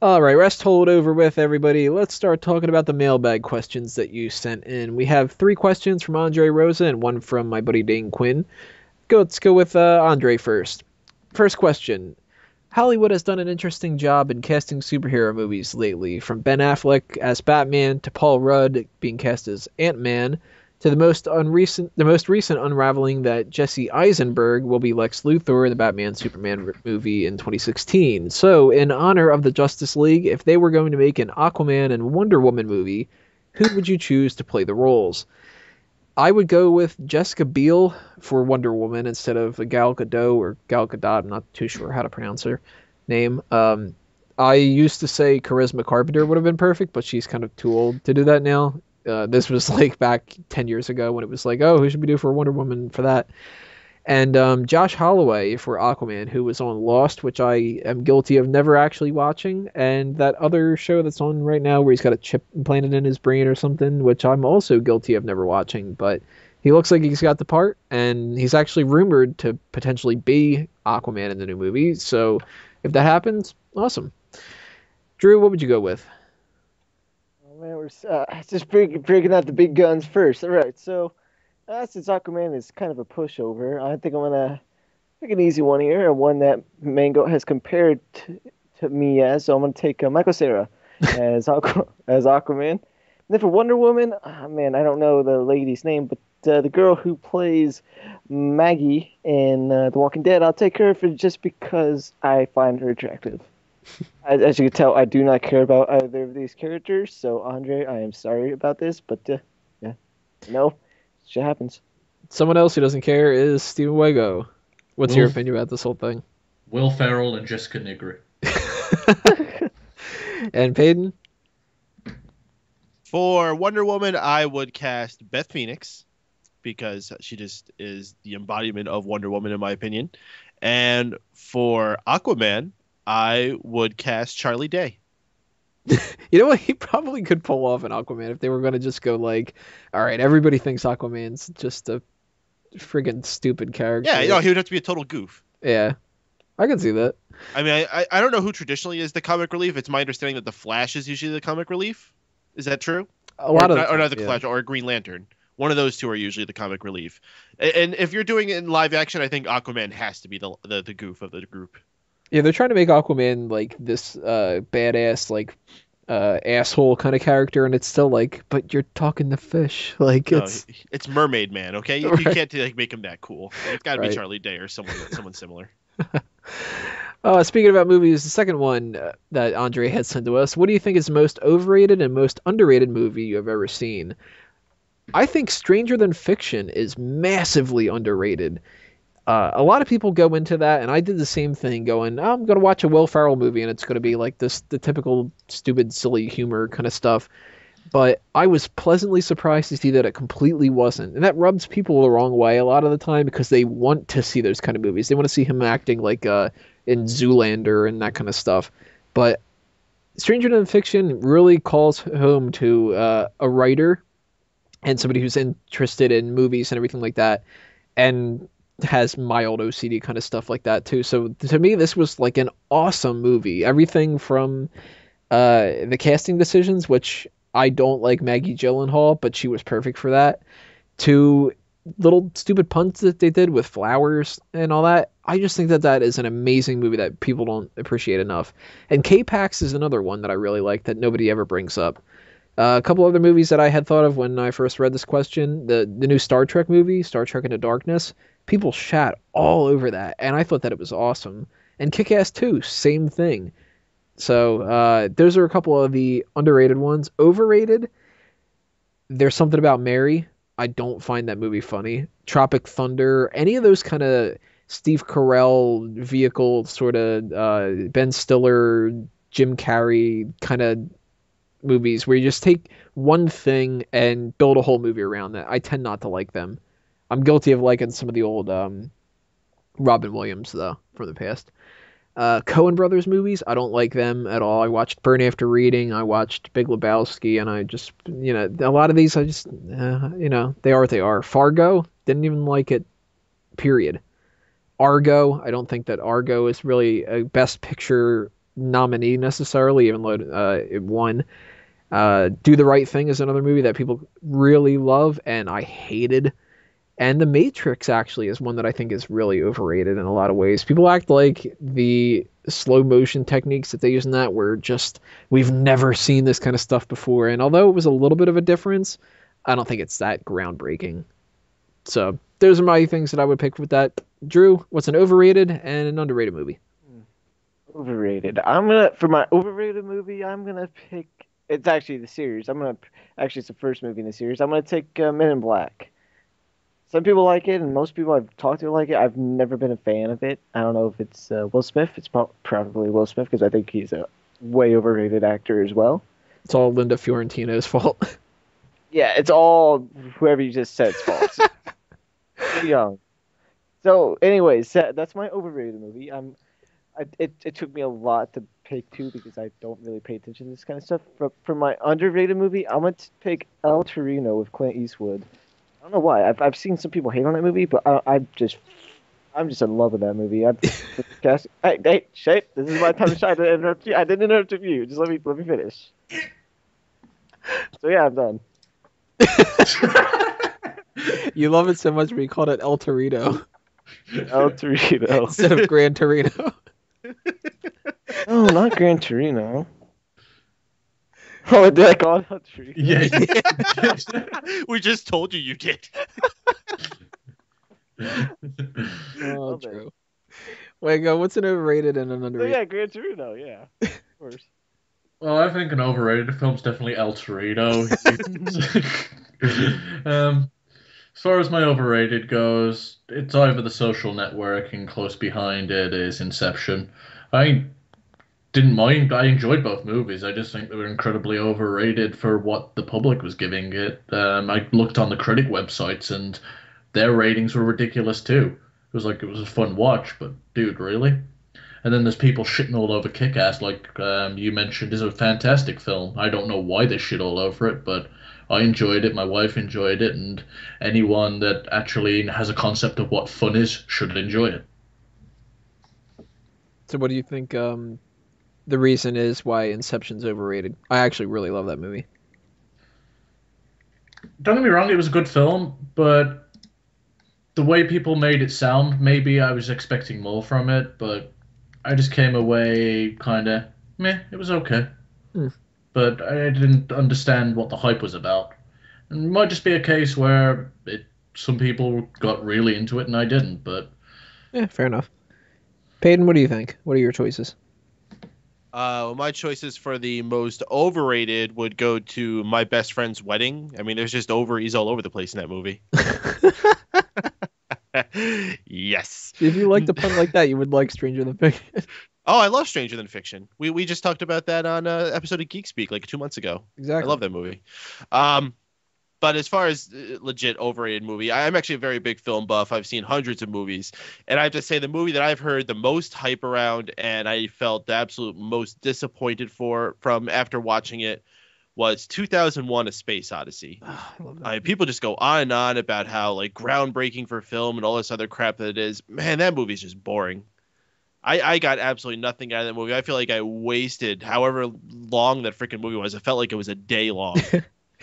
All right, rest hold over with everybody. Let's start talking about the mailbag questions that you sent in. We have three questions from Andre Rosa and one from my buddy Dane Quinn. Let's go with Andre first. First question. Hollywood has done an interesting job in casting superhero movies lately, from Ben Affleck as Batman to Paul Rudd being cast as Ant-Man, to the most recent unraveling that Jesse Eisenberg will be Lex Luthor in the Batman Superman movie in 2016. So, in honor of the Justice League, if they were going to make an Aquaman and Wonder Woman movie, who would you choose to play the roles? I would go with Jessica Biel for Wonder Woman instead of Gal Gadot or Gal Gadot. I'm not too sure how to pronounce her name. I used to say Charisma Carpenter would have been perfect, but she's kind of too old to do that now. This was like back 10 years ago when it was like, oh, who should we do for Wonder Woman for that? And Josh Holloway for Aquaman, who was on Lost, which I am guilty of never actually watching, and that other show that's on right now where he's got a chip implanted in his brain or something, which I'm also guilty of never watching. But he looks like he's got the part, and he's actually rumored to potentially be Aquaman in the new movie. So if that happens, awesome. Drew, what would you go with? Oh man, we're just breaking out the big guns first. All right, so since Aquaman is kind of a pushover, I think I'm gonna pick an easy one here, and one that Mango has compared to me as. So I'm gonna take Michael Cera as Aquaman. And then for Wonder Woman, man, I don't know the lady's name, but the girl who plays Maggie in The Walking Dead, I'll take her for just because I find her attractive. As you can tell, I do not care about either of these characters. So Andre, I am sorry about this, but yeah, no, shit happens. Someone else who doesn't care is Steven Wego. What's your Will opinion about this whole thing? Will Ferrell and Jessica Nigri. And Peyton? For Wonder Woman, I would cast Beth Phoenix because she just is the embodiment of Wonder Woman, in my opinion. And for Aquaman, I would cast Charlie Day. You know what? He probably could pull off an Aquaman if they were going to just go like, all right, everybody thinks Aquaman's just a friggin' stupid character. Yeah, you know, he would have to be a total goof. Yeah, I can see that. I mean, I don't know who traditionally is the comic relief. It's my understanding that the Flash is usually the comic relief. Is that true? A lot of or not the yeah. Flash or Green Lantern. One of those two are usually the comic relief. And if you're doing it in live action, I think Aquaman has to be the goof of the group. Yeah, they're trying to make Aquaman like this badass like asshole kind of character, and it's still like, but you're talking to fish, like No, it's Mermaid Man, okay? You Right. can't like make him that cool. It's got to Right. be Charlie Day or someone similar. Speaking about movies, the second one that Andre had sent to us, what do you think is the most overrated and most underrated movie you have ever seen? I think Stranger Than Fiction is massively underrated. A lot of people go into that, and I did the same thing, going, oh, I'm going to watch a Will Ferrell movie, and it's going to be like the typical stupid, silly humor kind of stuff. But I was pleasantly surprised to see that it completely wasn't. And that rubs people the wrong way a lot of the time because they want to see those kind of movies. They want to see him acting like in Zoolander and that kind of stuff. But Stranger Than Fiction really calls home to a writer and somebody who's interested in movies and everything like that, and has mild OCD kind of stuff like that too. So to me, this was like an awesome movie. Everything from the casting decisions, which I don't like Maggie Gyllenhaal, but she was perfect for that, to little stupid puns that they did with flowers and all that. I just think that that is an amazing movie that people don't appreciate enough. And K-Pax is another one that I really like that nobody ever brings up. A couple other movies that I had thought of when I first read this question, the new Star Trek movie, Star Trek Into Darkness, people shat all over that, and I thought that it was awesome. And Kick-Ass 2, same thing. So those are a couple of the underrated ones. Overrated, there's something about Mary. I don't find that movie funny. Tropic Thunder, any of those kind of Steve Carell vehicle sort of Ben Stiller, Jim Carrey kind of movies where you just take one thing and build a whole movie around that. I tend not to like them. I'm guilty of liking some of the old Robin Williams though from the past. Coen Brothers movies, I don't like them at all. I watched Burn After Reading, I watched Big Lebowski, and I just, a lot of these I just, they are what they are. Fargo, didn't even like it, period. Argo, I don't think that Argo is really a best picture nominee necessarily, even though it won. Do the Right Thing is another movie that people really love, and I hated. And The Matrix actually is one that I think is really overrated in a lot of ways. People act like the slow motion techniques that they use in that were just, we've never seen this kind of stuff before. And although it was a little bit of a difference, I don't think it's that groundbreaking. So those are my things that I would pick with that. Drew, what's an overrated and an underrated movie? Overrated. For my overrated movie, I'm gonna pick. It's actually the series. It's the first movie in the series. I'm gonna take Men in Black. Some people like it, and most people I've talked to like it. I've never been a fan of it. I don't know if it's Will Smith. It's probably Will Smith because I think he's a way overrated actor as well. It's all Linda Fiorentino's fault. Yeah, it's all whoever you just said's fault. Too young. So, anyways, that's my overrated movie. It took me a lot to pick two because I don't really pay attention to this kind of stuff. For my underrated movie, I'm going to pick El Torino with Clint Eastwood. I don't know why. I've seen some people hate on that movie, but I'm just in love with that movie. Hey, Shape, this is my time to shine. To interrupt you. I didn't interrupt you. Just let me finish. So yeah, I'm done. You love it so much, but you called it El Torino El Torino instead of Gran Torino. Oh, not Gran Torino. Oh, did I call it El Torino? Yeah. We just told you did. Oh, true. Wait, what's an overrated and an Oh underrated? yeah, Gran Torino. Yeah, of course. Well, I think an overrated film's definitely El Torino. As far as my overrated goes, it's either The Social Network and close behind it is Inception. I didn't mind. I enjoyed both movies. I just think they were incredibly overrated for what the public was giving it. I looked on the critic websites and their ratings were ridiculous too. It was a fun watch, but dude, really? And then there's people shitting all over Kick-Ass, like you mentioned, is a fantastic film. I don't know why they shit all over it, but I enjoyed it. My wife enjoyed it, and anyone that actually has a concept of what fun is should enjoy it. So what do you think the reason is why Inception's overrated? I actually really love that movie. Don't get me wrong, it was a good film, but the way people made it sound, maybe I was expecting more from it, but I just came away kind of meh. It was okay, but I didn't understand what the hype was about. And it might just be a case where some people got really into it and I didn't. But Yeah, fair enough. Peyton, what do you think? What are your choices? My choices for the most overrated would go to My Best Friend's Wedding. I mean, there's just ovaries all over the place in that movie. Yes. If you liked a pun like that, you would like Stranger Than Fiction. Oh, I love Stranger Than Fiction. We just talked about that on an episode of Geek Speak like 2 months ago. Exactly. I love that movie. But as far as legit overrated movie, I'm actually a very big film buff. I've seen hundreds of movies. And I have to say the movie that I've heard the most hype around and I felt the absolute most disappointed from after watching it was 2001: A Space Odyssey. Oh, I love that. People just go on and on about how like groundbreaking for film and all this other crap that it is. Man, that movie's just boring. I got absolutely nothing out of that movie. I feel like I wasted however long that freaking movie was. It felt like it was a day long.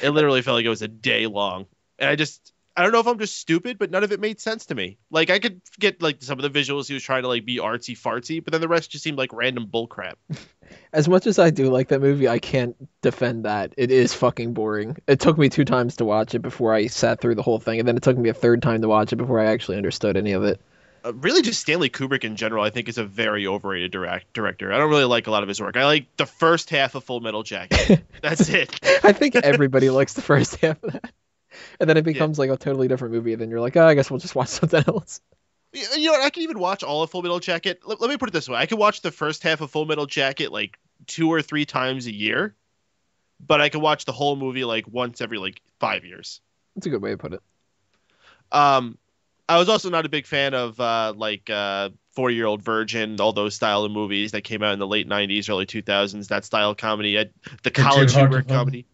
It literally felt like it was a day long. And I don't know if I'm just stupid, but none of it made sense to me. Like I could get like some of the visuals he was trying to like be artsy fartsy, but then the rest just seemed like random bullcrap. As much as I do like that movie, I can't defend that. It is fucking boring. It took me 2 times to watch it before I sat through the whole thing, and then it took me a 3rd time to watch it before I actually understood any of it. Really, just Stanley Kubrick in general, I think, is a very overrated director. I don't really like a lot of his work. I like the first half of Full Metal Jacket. That's it. I think everybody likes the first half of that. And then it becomes like a totally different movie, and then you're like, oh, I guess we'll just watch something else. You know what? I can even watch all of Full Metal Jacket. Let me put it this way. I could watch the first half of Full Metal Jacket like 2 or 3 times a year, but I could watch the whole movie like once every like 5 years. That's a good way to put it. I was also not a big fan of 4-Year-Old Virgin, all those style of movies that came out in the late 90s, early 2000s, that style comedy, the college humor comedy.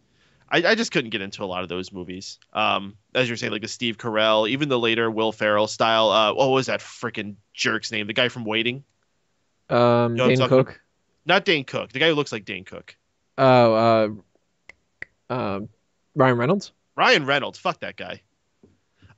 I just couldn't get into a lot of those movies. As you're saying, like the Steve Carell, even the later Will Ferrell style. What was that freaking jerk's name? The guy from Waiting? Dane Cook? Not Dane Cook. The guy who looks like Dane Cook. Oh, Ryan Reynolds. Ryan Reynolds. Fuck that guy.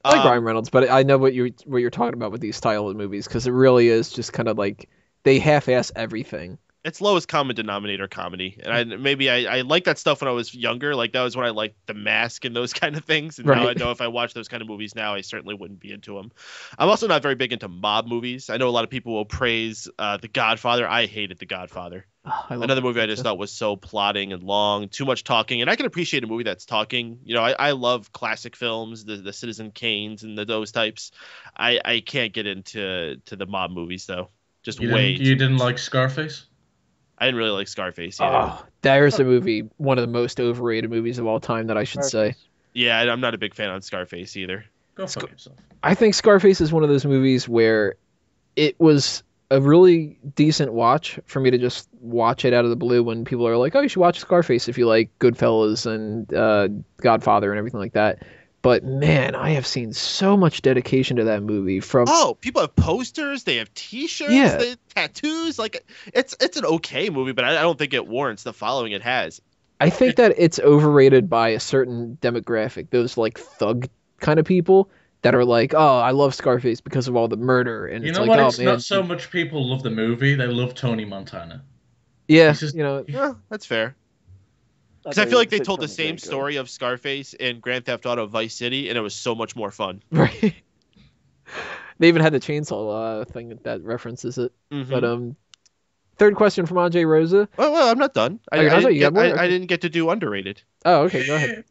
I like Ryan Reynolds, but I know what you're talking about with these style of movies, because it really is just kind of like they half-ass everything. It's lowest common denominator comedy, and I like that stuff when I was younger. Like that was when I liked The Mask and those kind of things. And now I know if I watch those kind of movies now, I certainly wouldn't be into them. I'm also not very big into mob movies. I know a lot of people will praise The Godfather. I hated The Godfather. Another movie I just thought was so plotting and long, too much talking. And I can appreciate a movie that's talking. You know, I love classic films, the Citizen Kanes and those types. I can't get into the mob movies though. Just You way. you didn't like Scarface? I didn't really like Scarface either. Oh, there's a movie, one of the most overrated movies of all time that I should say. Yeah, I'm not a big fan on Scarface either. Go fuck yourself. I think Scarface is one of those movies where it was a really decent watch for me to just watch it out of the blue when people are like, oh, you should watch Scarface if you like Goodfellas and Godfather and everything like that. But man, I have seen so much dedication to that movie from. Oh, people have posters, they have T-shirts, they have tattoos. Like it's an okay movie, but I don't think it warrants the following it has. I think that it's overrated by a certain demographic. Those like thug kind of people that are like, oh, I love Scarface because of all the murder, and You it's know like, what? oh It's man, not so much people love the movie; they love Tony Montana. yeah, It's just- you know, Yeah, that's fair. Because I feel like they told the same story of Scarface in Grand Theft Auto Vice City, and it was so much more fun. right. They even had the chainsaw thing that references it. Mhm. But third question from Ajay Rosa. Well, I'm not done. Oh, you're not done? You got more? Okay. I didn't get to do underrated. Oh, okay, go ahead.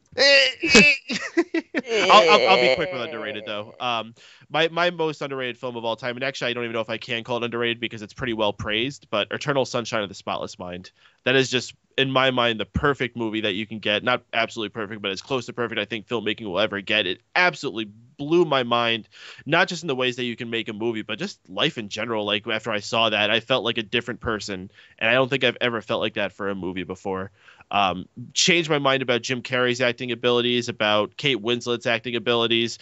I'll be quick with underrated though. My most underrated film of all time, and actually I don't even know if I can call it underrated because it's pretty well praised, but Eternal Sunshine of the Spotless Mind. That is just, in my mind, the perfect movie that you can get. Not absolutely perfect, but as close to perfect I think filmmaking will ever get. It absolutely blew my mind, not just in the ways that you can make a movie, but just life in general. Like after I saw that, I felt like a different person, and I don't think I've ever felt like that for a movie before. Changed my mind about Jim Carrey's acting abilities, about Kate Winslet's acting abilities,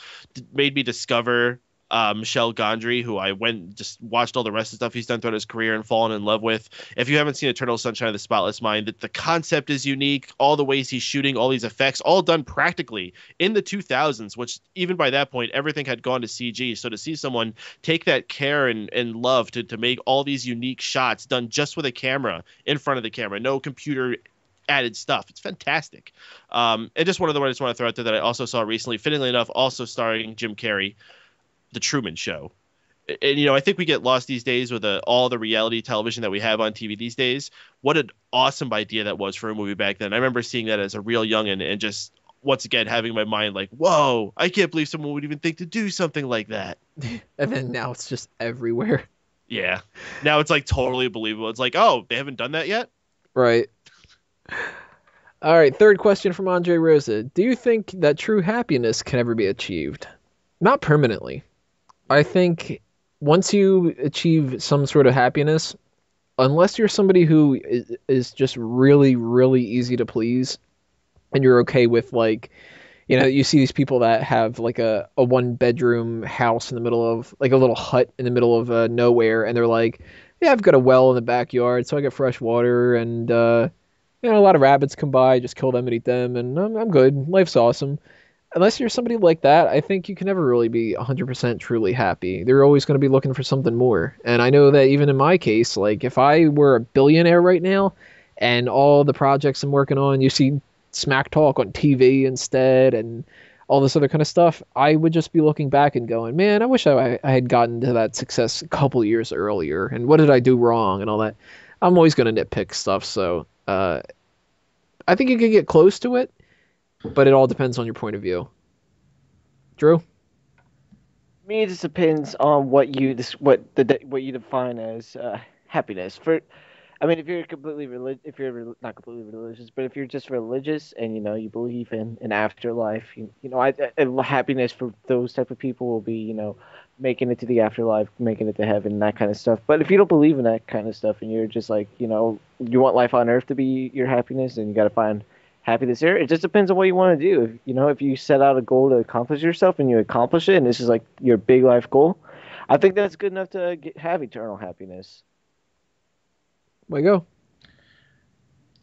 made me discover Michel Gondry, who I went and just watched all the rest of the stuff he's done throughout his career and fallen in love with. If you haven't seen Eternal Sunshine of the Spotless Mind, the concept is unique. All the ways he's shooting, all these effects, all done practically in the 2000s, which even by that point, everything had gone to CG. So to see someone take that care and love to make all these unique shots done just with a camera in front of the camera, no computer added stuff. It's fantastic. And just one other one I just want to throw out there that I also saw recently, fittingly enough, also starring Jim Carrey, The Truman Show. And, you know, I think we get lost these days with all the reality television that we have on TV these days. What an awesome idea that was for a movie back then. I remember seeing that as a real youngin' and just, once again, having in my mind like, whoa, I can't believe someone would even think to do something like that. And then now it's just everywhere. Yeah. Now it's like totally believable. It's like, oh, they haven't done that yet? Right. All right, third question from Andre Rosa. Do you think that true happiness can ever be achieved? Not permanently. I think once you achieve some sort of happiness, unless you're somebody who is just really, really easy to please, and you're okay with, like, you know, you see these people that have like a one-bedroom house in the middle of, like a little hut in the middle of nowhere, and they're like, yeah, I've got a well in the backyard, so I get fresh water, and you know, a lot of rabbits come by, just kill them and eat them, and I'm good. Life's awesome. Unless you're somebody like that, I think you can never really be 100% truly happy. They're always going to be looking for something more. And I know that even in my case, like if I were a billionaire right now and all the projects I'm working on, you see smack talk on TV instead and all this other kind of stuff, I would just be looking back and going, man, I wish I had gotten to that success a couple years earlier. And what did I do wrong and all that? I'm always going to nitpick stuff. So I think you can get close to it, but it all depends on your point of view. Drew? Me, it just depends on what you define as happiness. I mean, if you're completely not completely religious, but if you're just religious and you believe in an afterlife, happiness for those type of people will be making it to the afterlife, making it to heaven, and that kind of stuff. But if you don't believe in that kind of stuff and you're just like you want life on earth to be your happiness, and you got to find happiness there. It just depends on what you want to do. If you set out a goal to accomplish yourself and you accomplish it, and this is like your big life goal, I think that's good enough to have eternal happiness. Way go.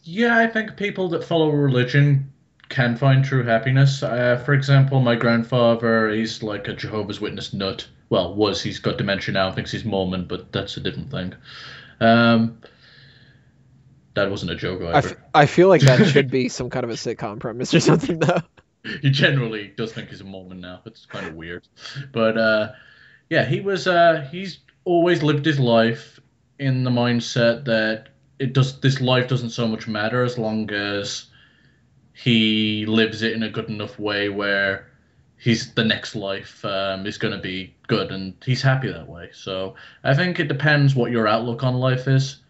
Yeah, I think people that follow religion can find true happiness. For example, my grandfather, he's like a Jehovah's Witness nut. Well, was. He's got dementia now, thinks he's Mormon, but that's a different thing. Um, that wasn't a joke either. I feel like that should be some kind of a sitcom premise or something, though. He generally does think he's a Mormon now. It's kind of weird. But yeah, he's always lived his life in the mindset that this life doesn't so much matter as long as he lives it in a good enough way where the next life is going to be good, and he's happy that way. So I think it depends what your outlook on life is.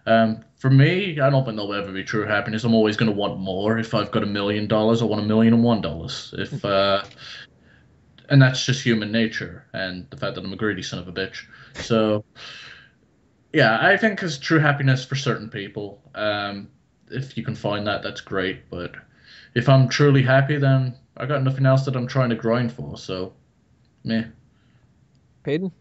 For me, I don't think there'll ever be true happiness. I'm always going to want more. If I've got $1,000,000, I want $1,000,001. And that's just human nature, and the fact that I'm a greedy son of a bitch. So, yeah, I think there's true happiness for certain people. If you can find that, that's great. But if I'm truly happy, then I got nothing else that I'm trying to grind for. So, meh. Peyton?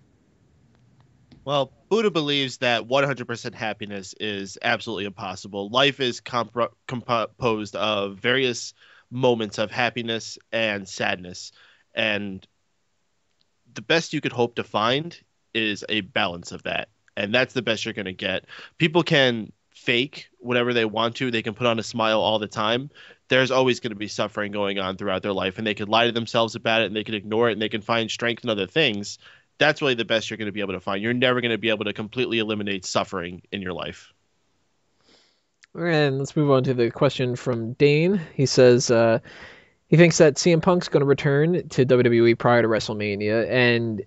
Well, Buddha believes that 100% happiness is absolutely impossible. Life is composed of various moments of happiness and sadness. And the best you could hope to find is a balance of that. And that's the best you're going to get. People can fake whatever they want to. They can put on a smile all the time. There's always going to be suffering going on throughout their life. And they could lie to themselves about it, and they can ignore it, and they can find strength in other things. That's really the best you're going to be able to find. You're never going to be able to completely eliminate suffering in your life. And let's move on to the question from Dane. He says he thinks that CM Punk's going to return to WWE prior to WrestleMania. And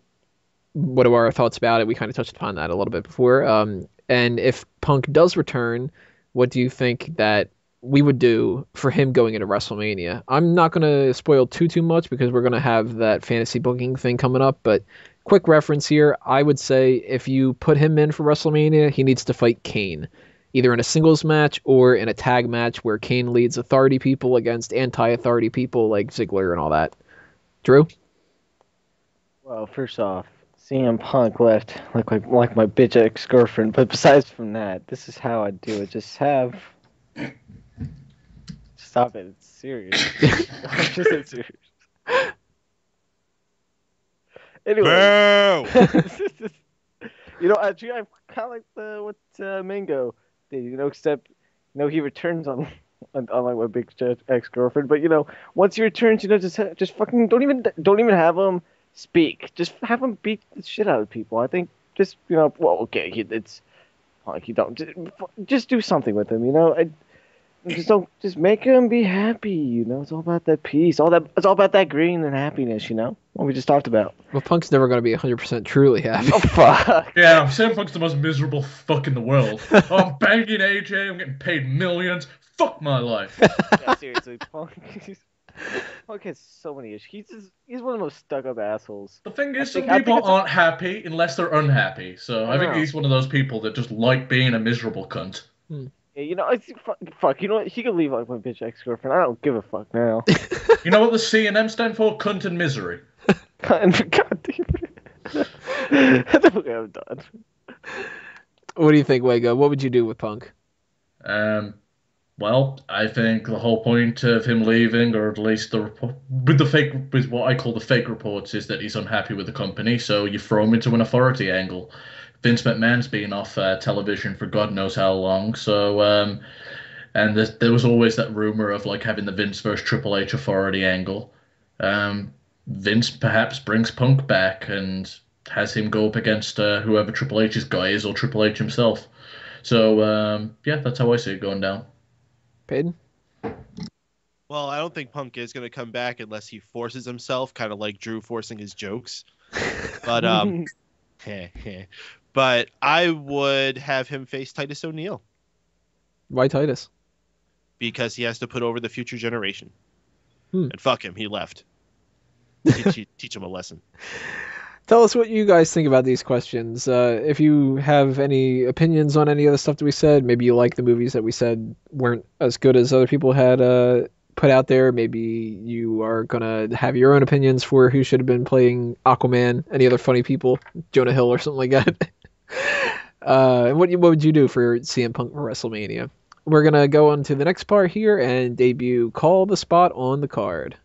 what are our thoughts about it? We kind of touched upon that a little bit before. And if Punk does return, what do you think that we would do for him going into WrestleMania? I'm not going to spoil too much because we're going to have that fantasy booking thing coming up, but quick reference here, I would say if you put him in for WrestleMania, he needs to fight Kane, either in a singles match or in a tag match where Kane leads authority people against anti-authority people like Ziggler and all that. Drew? Well, first off, CM Punk left like my bitch ex-girlfriend. But besides from that, this is how I do it. Stop it. It's serious. Just serious. Anyway, actually, I kind of like what Mango did. Except he returns on like my big ex-girlfriend. But once he returns, just fucking don't even have him speak. Just have him beat the shit out of people. I think just well, okay, it's like you don't just do something with him. Just make him be happy. It's all about that peace. It's all about that green and happiness. What we just talked about. Well, Punk's never going to be 100% truly happy. Oh fuck. Yeah, CM Punk's the most miserable fuck in the world. I'm banging AJ. I'm getting paid millions. Fuck my life. Yeah, seriously, Punk has so many issues. He's one of the most stuck-up assholes. The thing is, some people aren't happy unless they're unhappy. So I think he's one of those people that just like being a miserable cunt. Yeah, fuck. You know what? He can leave like my bitch ex-girlfriend. I don't give a fuck now. You know what the C and M stand for? Cunt and misery. God damn it. That's what I'm done. What do you think, Wego? What would you do with Punk? Well, I think the whole point of him leaving, or at least with what I call the fake reports, is that he's unhappy with the company. So you throw him into an authority angle. Vince McMahon's been off television for God knows how long. So, and there was always that rumor of like having the Vince versus Triple H authority angle. Vince perhaps brings Punk back and has him go up against whoever Triple H's guy is, or Triple H himself. So, yeah, that's how I see it going down. Peyton? Well, I don't think Punk is going to come back unless he forces himself, kind of like Drew forcing his jokes. But but I would have him face Titus O'Neil. Why Titus? Because he has to put over the future generation. And fuck him, he left. Teach him a lesson. Tell us what you guys think about these questions. If you have any opinions on any of the stuff that we said, maybe you like the movies that we said weren't as good as other people had put out there. Maybe you are going to have your own opinions for who should have been playing Aquaman, any other funny people, Jonah Hill or something like that. And what would you do for CM Punk for WrestleMania? we're gonna go on to the next part here and debut Call the Spot on the Card.